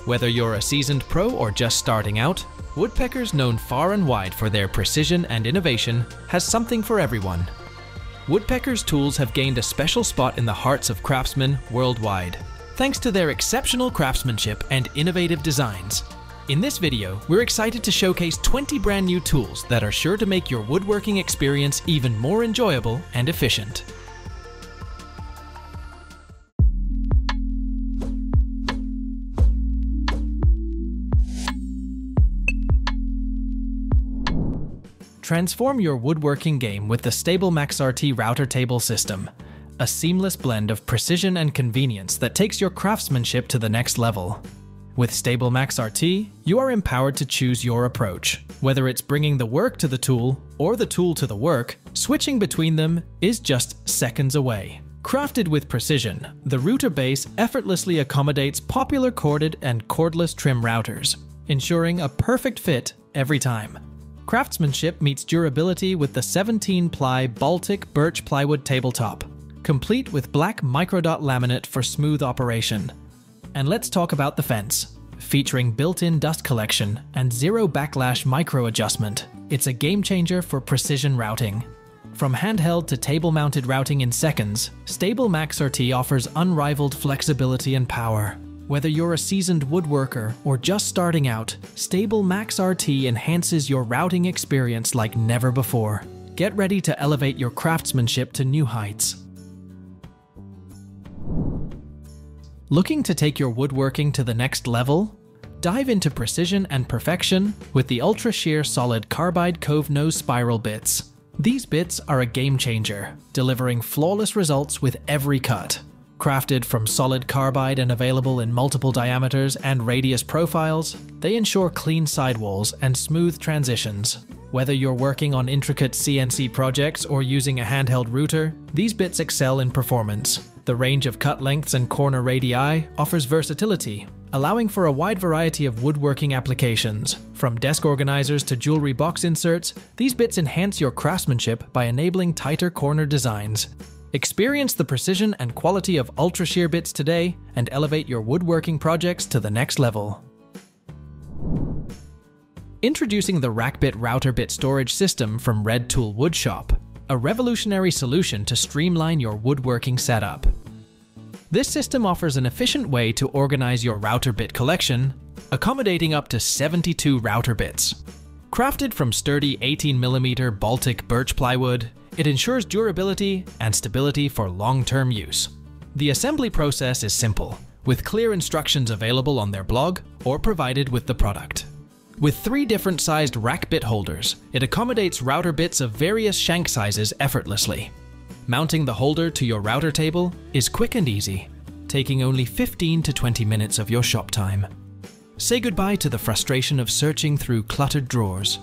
Whether you're a seasoned pro or just starting out, Woodpeckers, known far and wide for their precision and innovation, has something for everyone. Woodpeckers tools have gained a special spot in the hearts of craftsmen worldwide, thanks to their exceptional craftsmanship and innovative designs. In this video, we're excited to showcase 20 brand new tools that are sure to make your woodworking experience even more enjoyable and efficient. Transform your woodworking game with the StableMax RT router table system, a seamless blend of precision and convenience that takes your craftsmanship to the next level. With StableMax RT, you are empowered to choose your approach. Whether it's bringing the work to the tool or the tool to the work, switching between them is just seconds away. Crafted with precision, the router base effortlessly accommodates popular corded and cordless trim routers, ensuring a perfect fit every time. Craftsmanship meets durability with the 17-ply Baltic birch plywood tabletop, complete with black microdot laminate for smooth operation. And let's talk about the fence. Featuring built-in dust collection and zero backlash micro adjustment, it's a game changer for precision routing. From handheld to table-mounted routing in seconds, StableMax RT offers unrivaled flexibility and power. Whether you're a seasoned woodworker or just starting out, StableMax RT enhances your routing experience like never before. Get ready to elevate your craftsmanship to new heights. Looking to take your woodworking to the next level? Dive into precision and perfection with the Ultra Shear Solid Carbide Cove Nose Spiral Bits. These bits are a game changer, delivering flawless results with every cut. Crafted from solid carbide and available in multiple diameters and radius profiles, they ensure clean sidewalls and smooth transitions. Whether you're working on intricate CNC projects or using a handheld router, these bits excel in performance. The range of cut lengths and corner radii offers versatility, allowing for a wide variety of woodworking applications. From desk organizers to jewelry box inserts, these bits enhance your craftsmanship by enabling tighter corner designs. Experience the precision and quality of Ultra Shear bits today and elevate your woodworking projects to the next level. Introducing the RackBit Router Bit Storage System from Red Tool Woodshop, a revolutionary solution to streamline your woodworking setup. This system offers an efficient way to organize your router bit collection, accommodating up to 72 router bits. Crafted from sturdy 18mm Baltic birch plywood, it ensures durability and stability for long-term use. The assembly process is simple, with clear instructions available on their blog or provided with the product. With 3 different sized rack bit holders, it accommodates router bits of various shank sizes effortlessly. Mounting the holder to your router table is quick and easy, taking only 15 to 20 minutes of your shop time. Say goodbye to the frustration of searching through cluttered drawers.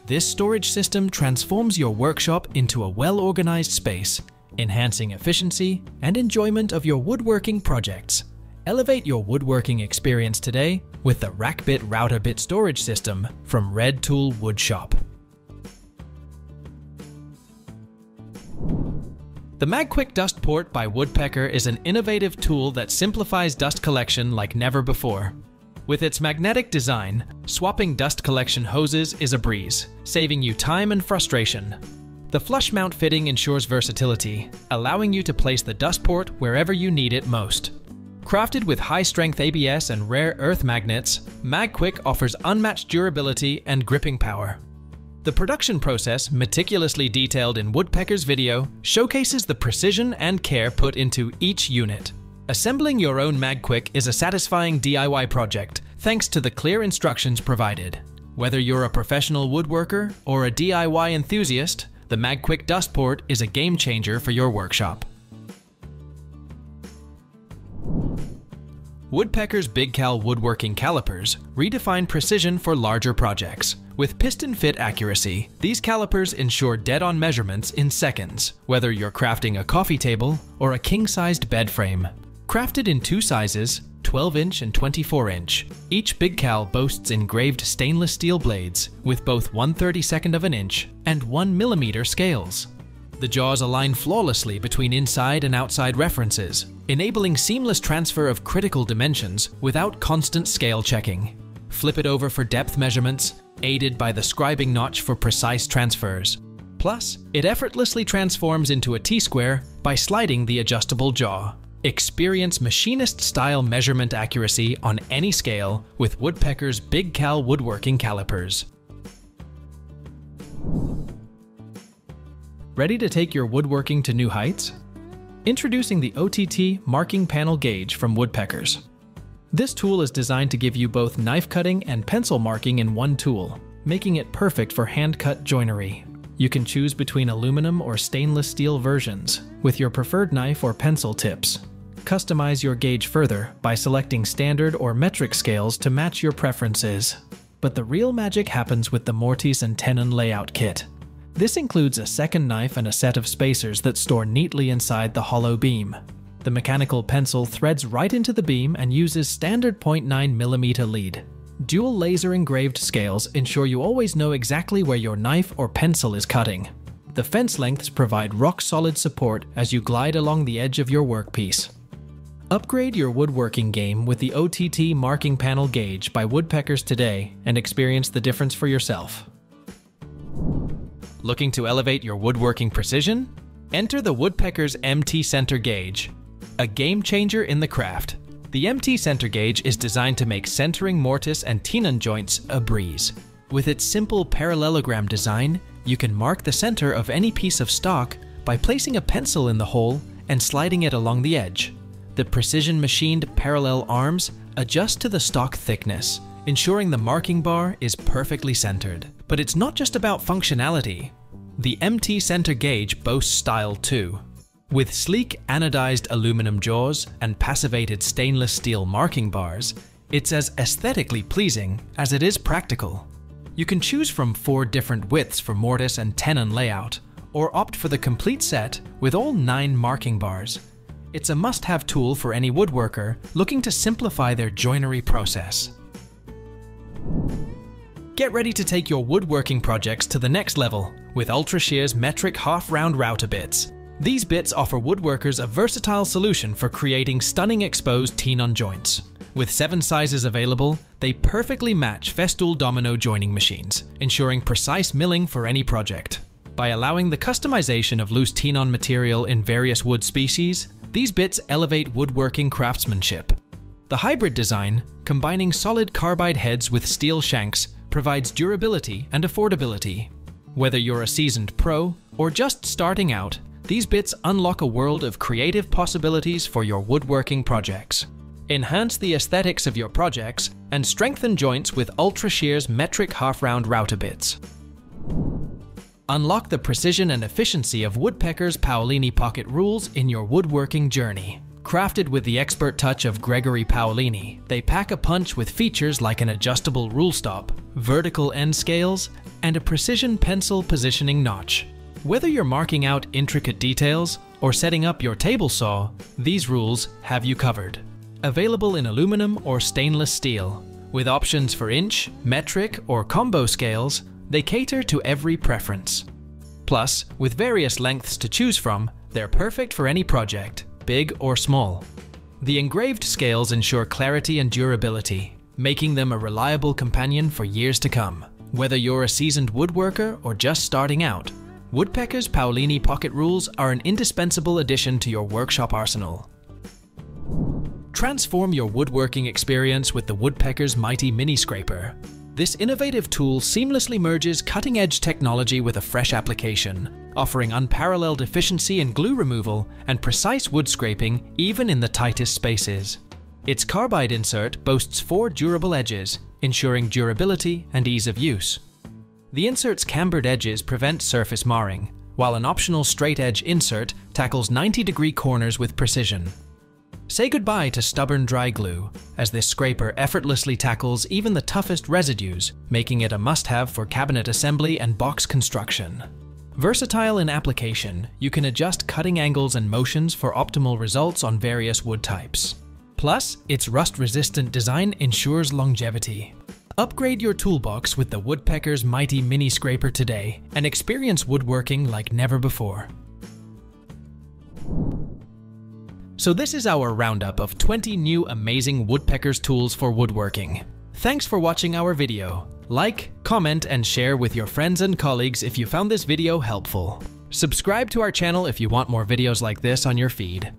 This storage system transforms your workshop into a well-organized space, enhancing efficiency and enjoyment of your woodworking projects. Elevate your woodworking experience today with the RackBit Router Bit Storage System from Red Tool Woodshop. The MagQuick Dust Port by Woodpecker is an innovative tool that simplifies dust collection like never before. With its magnetic design, swapping dust collection hoses is a breeze, saving you time and frustration. The flush mount fitting ensures versatility, allowing you to place the dust port wherever you need it most. Crafted with high-strength ABS and rare earth magnets, MagQuick offers unmatched durability and gripping power. The production process, meticulously detailed in Woodpecker's video, showcases the precision and care put into each unit. Assembling your own MagQuick is a satisfying DIY project, thanks to the clear instructions provided. Whether you're a professional woodworker or a DIY enthusiast, the MagQuick Dust Port is a game changer for your workshop. Woodpecker's Big Cal woodworking calipers redefine precision for larger projects. With piston fit accuracy, these calipers ensure dead-on measurements in seconds, whether you're crafting a coffee table or a king-sized bed frame. Crafted in 2 sizes, 12-inch and 24-inch, each Big Cal boasts engraved stainless steel blades with both 1/32 of an inch and 1 mm scales. The jaws align flawlessly between inside and outside references, enabling seamless transfer of critical dimensions without constant scale checking. Flip it over for depth measurements, aided by the scribing notch for precise transfers. Plus, it effortlessly transforms into a T-square by sliding the adjustable jaw. Experience machinist-style measurement accuracy on any scale with Woodpecker's Big Cal woodworking calipers. Ready to take your woodworking to new heights? Introducing the OTT Marking Panel Gauge from Woodpeckers. This tool is designed to give you both knife cutting and pencil marking in one tool, making it perfect for hand-cut joinery. You can choose between aluminum or stainless steel versions with your preferred knife or pencil tips. Customize your gauge further by selecting standard or metric scales to match your preferences. But the real magic happens with the mortise and tenon layout kit. This includes a second knife and a set of spacers that store neatly inside the hollow beam. The mechanical pencil threads right into the beam and uses standard 0.9mm lead. Dual laser engraved scales ensure you always know exactly where your knife or pencil is cutting. The fence lengths provide rock-solid support as you glide along the edge of your workpiece. Upgrade your woodworking game with the OTT Marking Panel Gauge by Woodpeckers today and experience the difference for yourself. Looking to elevate your woodworking precision? Enter the Woodpeckers MT Center Gauge, a game changer in the craft. The MT Center Gauge is designed to make centering mortise and tenon joints a breeze. With its simple parallelogram design, you can mark the center of any piece of stock by placing a pencil in the hole and sliding it along the edge. The precision-machined parallel arms adjust to the stock thickness, ensuring the marking bar is perfectly centered. But it's not just about functionality. The MT Center Gauge boasts style too. With sleek anodized aluminum jaws and passivated stainless steel marking bars, it's as aesthetically pleasing as it is practical. You can choose from 4 different widths for mortise and tenon layout, or opt for the complete set with all 9 marking bars. It's a must-have tool for any woodworker looking to simplify their joinery process. Get ready to take your woodworking projects to the next level with UltraShear's metric half-round router bits. These bits offer woodworkers a versatile solution for creating stunning exposed tenon joints. With 7 sizes available, they perfectly match Festool domino joining machines, ensuring precise milling for any project. By allowing the customization of loose tenon material in various wood species, these bits elevate woodworking craftsmanship. The hybrid design, combining solid carbide heads with steel shanks, provides durability and affordability. Whether you're a seasoned pro or just starting out, these bits unlock a world of creative possibilities for your woodworking projects. Enhance the aesthetics of your projects and strengthen joints with UltraShear's metric half-round router bits. Unlock the precision and efficiency of Woodpecker's Paolini pocket rules in your woodworking journey. Crafted with the expert touch of Gregory Paolini, they pack a punch with features like an adjustable rule stop, vertical end scales, and a precision pencil positioning notch. Whether you're marking out intricate details or setting up your table saw, these rules have you covered. Available in aluminum or stainless steel. With options for inch, metric, or combo scales, they cater to every preference. Plus, with various lengths to choose from, they're perfect for any project, big or small. The engraved scales ensure clarity and durability, making them a reliable companion for years to come. Whether you're a seasoned woodworker or just starting out, Woodpecker's Paolini pocket rules are an indispensable addition to your workshop arsenal. Transform your woodworking experience with the Woodpecker's Mighty Mini Scraper. This innovative tool seamlessly merges cutting-edge technology with a fresh application, offering unparalleled efficiency in glue removal and precise wood scraping even in the tightest spaces. Its carbide insert boasts 4 durable edges, ensuring durability and ease of use. The insert's cambered edges prevent surface marring, while an optional straight edge insert tackles 90-degree corners with precision. Say goodbye to stubborn dry glue, as this scraper effortlessly tackles even the toughest residues, making it a must-have for cabinet assembly and box construction. Versatile in application, you can adjust cutting angles and motions for optimal results on various wood types. Plus, its rust-resistant design ensures longevity. Upgrade your toolbox with the Woodpecker's Mighty Mini Scraper today and experience woodworking like never before. So this is our roundup of 20 new amazing Woodpeckers tools for woodworking. Thanks for watching our video. Like, comment, and share with your friends and colleagues if you found this video helpful. Subscribe to our channel if you want more videos like this on your feed.